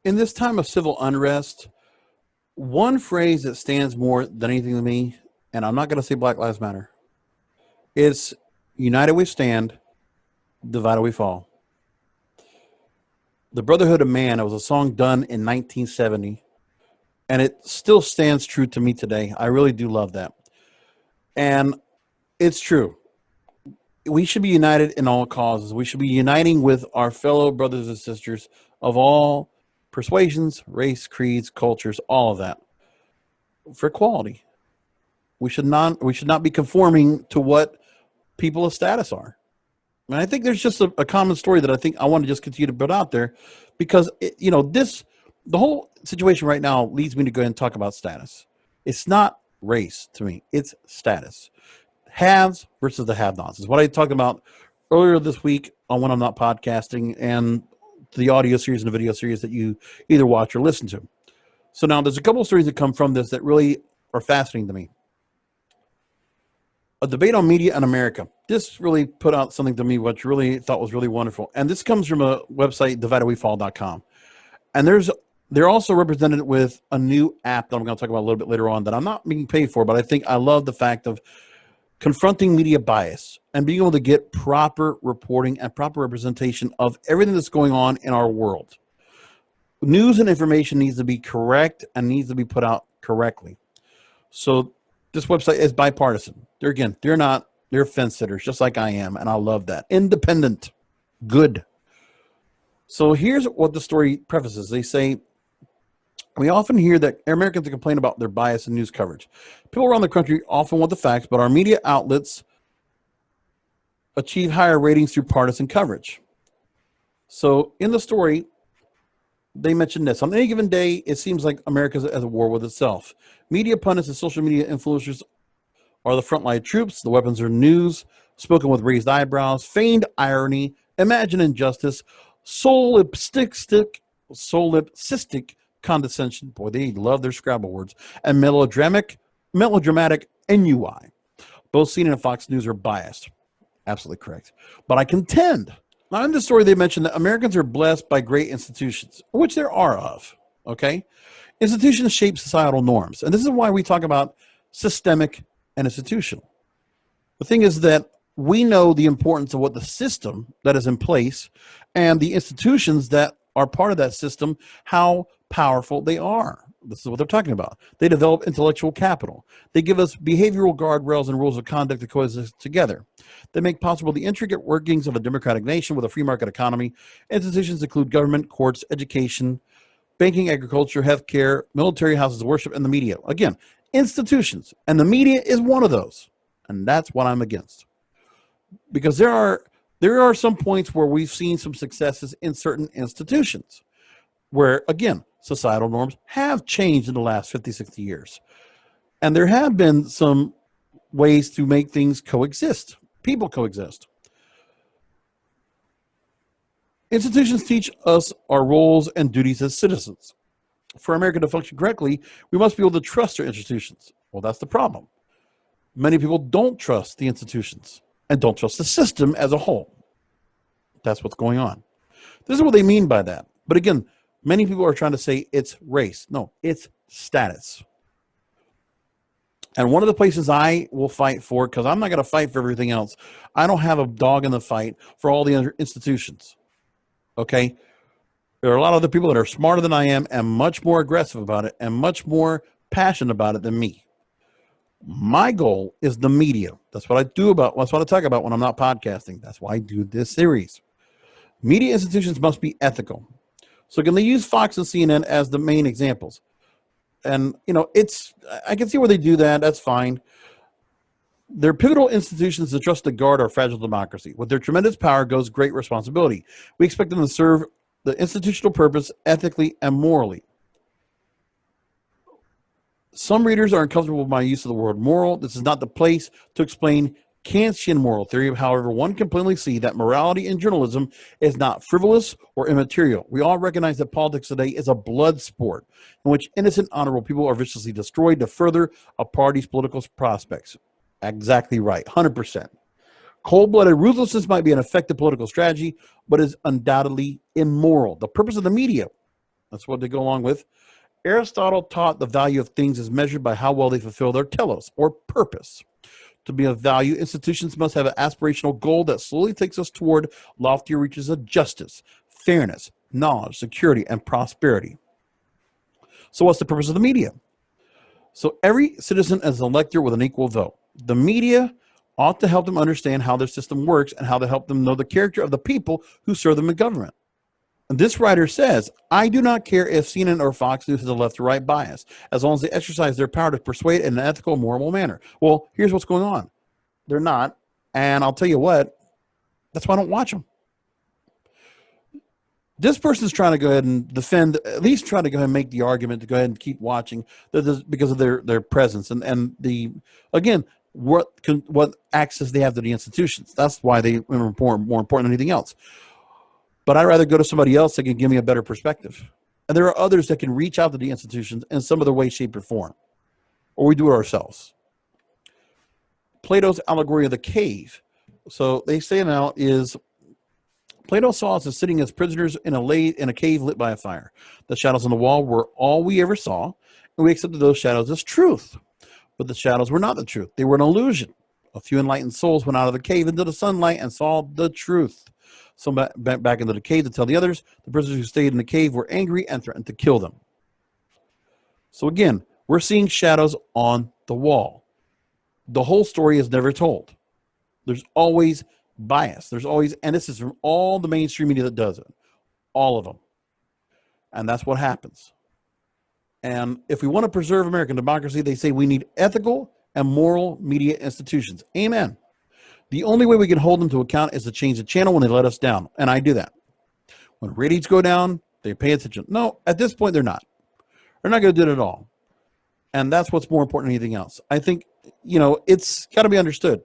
in this time of civil unrest, one phrase that stands more than anything to me, and I'm not going to say Black Lives Matter, it's united we stand, divided we fall. The Brotherhood of Man, it was a song done in 1970, and it still stands true to me today. I really do love that. And it's true. We should be united in all causes. We should be uniting with our fellow brothers and sisters of all persuasions, race, creeds, cultures, all of that for equality. We should not be conforming to what people of status are. And I think there's just a common story that I think I want to just continue to put out there because, the whole situation right now leads me to go ahead and talk about status. It's not race to me. It's status. Haves versus the have-nots is what I talked about earlier this week on When I'm Not Podcasting and the audio series and the video series that you either watch or listen to. So now there's a couple of stories that come from this that really are fascinating to me. A debate on media in America. This really put out something to me which really thought was really wonderful. And this comes from a website, dividedwefall.com. And they're also represented with a new app that I'm going to talk about a little bit later on that I'm not being paid for, but I think I love the fact of confronting media bias and being able to get proper reporting and proper representation of everything that's going on in our world. News and information needs to be correct and needs to be put out correctly. So this website is bipartisan. They're fence sitters, just like I am, and I love that. Independent, good. So here's what the story prefaces. They say, we often hear that Americans complain about their bias in news coverage. People around the country often want the facts, but our media outlets achieve higher ratings through partisan coverage. So in the story, they mentioned this. On any given day, it seems like America's at a war with itself. Media pundits and social media influencers are the frontline troops. The weapons are news, spoken with raised eyebrows, feigned irony, imagined injustice, solipsistic condescension. Boy, they love their Scrabble words. And melodramatic NUI. Both seen in Fox News are biased. Absolutely correct. But I contend. Now, in this story, they mentioned that Americans are blessed by great institutions, which there are of, okay? Institutions shape societal norms. And this is why we talk about systemic and institutional. The thing is that we know the importance of what the system that is in place and the institutions that are part of that system, how powerful they are. This is what they're talking about. They develop intellectual capital. They give us behavioral guardrails and rules of conduct that coexist together. They make possible the intricate workings of a democratic nation with a free market economy. Institutions include government, courts, education, banking, agriculture, healthcare, military, houses of worship, and the media. Again, institutions. And the media is one of those. And that's what I'm against. Because there are some points where we've seen some successes in certain institutions where, again, societal norms have changed in the last 50, 60 years. And there have been some ways to make things coexist. People coexist. Institutions teach us our roles and duties as citizens. For America to function correctly, we must be able to trust our institutions. Well, that's the problem. Many people don't trust the institutions and don't trust the system as a whole. That's what's going on. This is what they mean by that. But again, many people are trying to say it's race. No, it's status. And one of the places I will fight for, because I'm not going to fight for everything else, I don't have a dog in the fight for all the other institutions. Okay? There are a lot of other people that are smarter than I am and much more aggressive about it and much more passionate about it than me. My goal is the media. That's what I talk about when I'm not podcasting. That's why I do this series. Media institutions must be ethical. So can they use Fox and CNN as the main examples? And, I can see where they do that. That's fine. They're pivotal institutions that trust to guard our fragile democracy. With their tremendous power goes great responsibility. We expect them to serve the institutional purpose ethically and morally. Some readers are uncomfortable with my use of the word moral. This is not the place to explain Kantian moral theory. However, one can plainly see that morality in journalism is not frivolous or immaterial. We all recognize that politics today is a blood sport in which innocent, honorable people are viciously destroyed to further a party's political prospects. Exactly right, 100%. Cold-blooded ruthlessness might be an effective political strategy, but is undoubtedly immoral. The purpose of the media That's what they go along with. Aristotle taught the value of things is measured by how well they fulfill their telos, or purpose. To be of value, institutions must have an aspirational goal that slowly takes us toward loftier reaches of justice, fairness, knowledge, security, and prosperity. So what's the purpose of the media? So every citizen is an elector with an equal vote. The media ought to help them understand how their system works and how to help them know the character of the people who serve them in government. And this writer says, I do not care if CNN or Fox News has a left or right bias, as long as they exercise their power to persuade in an ethical, moral manner. Well, here's what's going on. They're not. And I'll tell you what, that's why I don't watch them. This person's trying to go ahead and defend, at least try to go ahead and make the argument to go ahead and keep watching because of their presence and the, again, what access they have to the institutions. That's why they are more important than anything else. But I'd rather go to somebody else that can give me a better perspective. And there are others that can reach out to the institutions in some other way, shape, or form. Or we do it ourselves. Plato's allegory of the cave. So they say now is Plato saw us as sitting as prisoners in a cave lit by a fire. The shadows on the wall were all we ever saw, and we accepted those shadows as truth. But the shadows were not the truth. They were an illusion. A few enlightened souls went out of the cave into the sunlight and saw the truth. Some back into the cave to tell the others. The prisoners who stayed in the cave were angry and threatened to kill them. So again, we're seeing shadows on the wall. The whole story is never told. There's always bias. There's always, and this is from all the mainstream media that does it. All of them. And that's what happens. And if we want to preserve American democracy, they say we need ethical and moral media institutions. Amen. The only way we can hold them to account is to change the channel when they let us down. And I do that. When ratings go down, they pay attention. No, at this point, they're not. They're not going to do it at all. And that's what's more important than anything else. I think, it's got to be understood.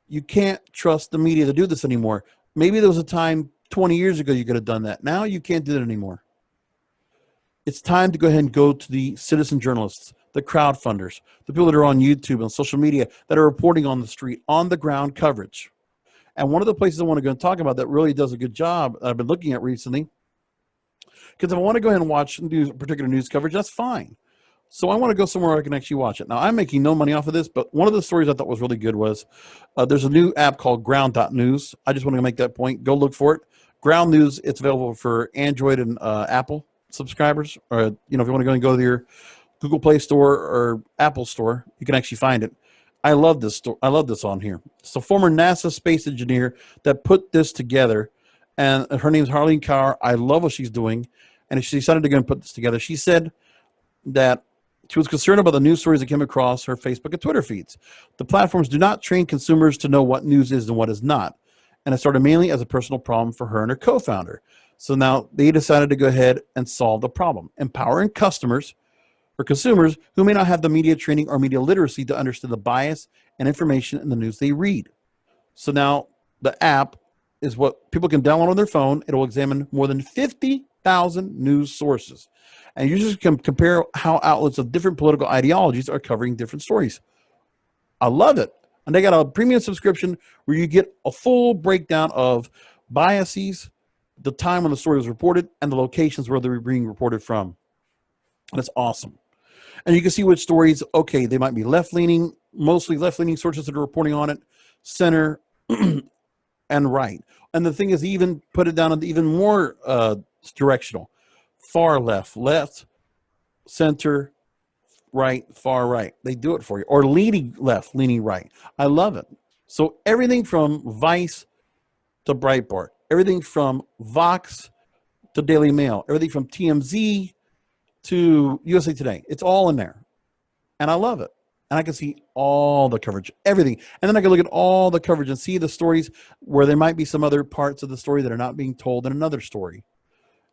You can't trust the media to do this anymore. Maybe there was a time 20 years ago you could have done that. Now you can't do it anymore. It's time to go ahead and go to the citizen journalists, the crowdfunders, the people that are on YouTube and social media that are reporting on the street, on the ground coverage. And one of the places I want to go and talk about that really does a good job that I've been looking at recently, because if I want to go ahead and watch particular news coverage, that's fine. So I want to go somewhere where I can actually watch it. Now, I'm making no money off of this, but one of the stories I thought was really good was there's a new app called Ground.news. I just want to make that point. Go look for it. Ground News, it's available for Android and Apple subscribers. Or, if you want to go to your Google Play Store or Apple Store, you can actually find it. I love this on here. It's a former NASA space engineer that put this together, and her name's Harleen Kaur. I love what she's doing, and she decided to go and put this together. She said that she was concerned about the news stories that came across her Facebook and Twitter feeds. The platforms do not train consumers to know what news is and what is not. And it started mainly as a personal problem for her and her co-founder. So now they decided to go ahead and solve the problem, empowering customers or consumers who may not have the media training or media literacy to understand the bias and information in the news they read. So now the app is what people can download on their phone. It will examine more than 50,000 news sources. And users can compare how outlets of different political ideologies are covering different stories. I love it. And they got a premium subscription where you get a full breakdown of biases, the time when the story was reported, and the locations where they're being reported from. And it's awesome. And you can see which stories, okay, they might be left-leaning, mostly left-leaning sources that are reporting on it, center, and right. And the thing is, even put it down to even more directional. Far left, left, center, right, far right. They do it for you. Or leaning left, leaning right. I love it. So everything from Vice to Breitbart, everything from Vox to Daily Mail, everything from TMZ to USA Today. It's all in there. And I love it. And I can see all the coverage, everything. And then I can look at all the coverage and see the stories where there might be some other parts of the story that are not being told in another story.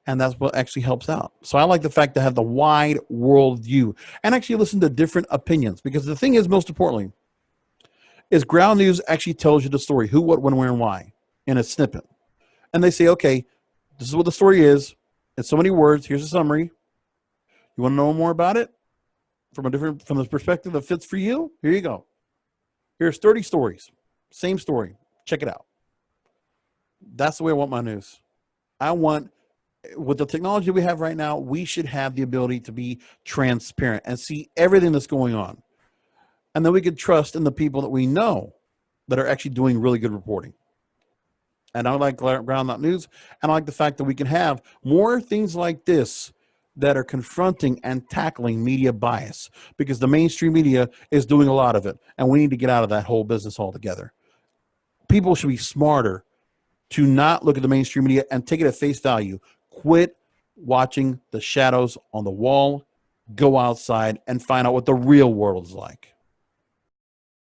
And that's what actually helps out. So I like the fact to have the wide world view and actually listen to different opinions. Because the thing is, most importantly, is Ground News actually tells you the story, who, what, when, where, and why in a snippet. And they say, okay, this is what the story is. In so many words, here's a summary. You want to know more about it from the perspective that fits for you? Here you go. Here's 30 stories. Same story. Check it out. That's the way I want my news. I want With the technology we have right now, we should have the ability to be transparent and see everything that's going on. And then we could trust in the people that we know that are actually doing really good reporting. And I like Ground News, and I like the fact that we can have more things like this that are confronting and tackling media bias, because the mainstream media is doing a lot of it, and we need to get out of that whole business altogether. People should be smarter to not look at the mainstream media and take it at face value. Quit watching the shadows on the wall. Go outside and find out what the real world is like.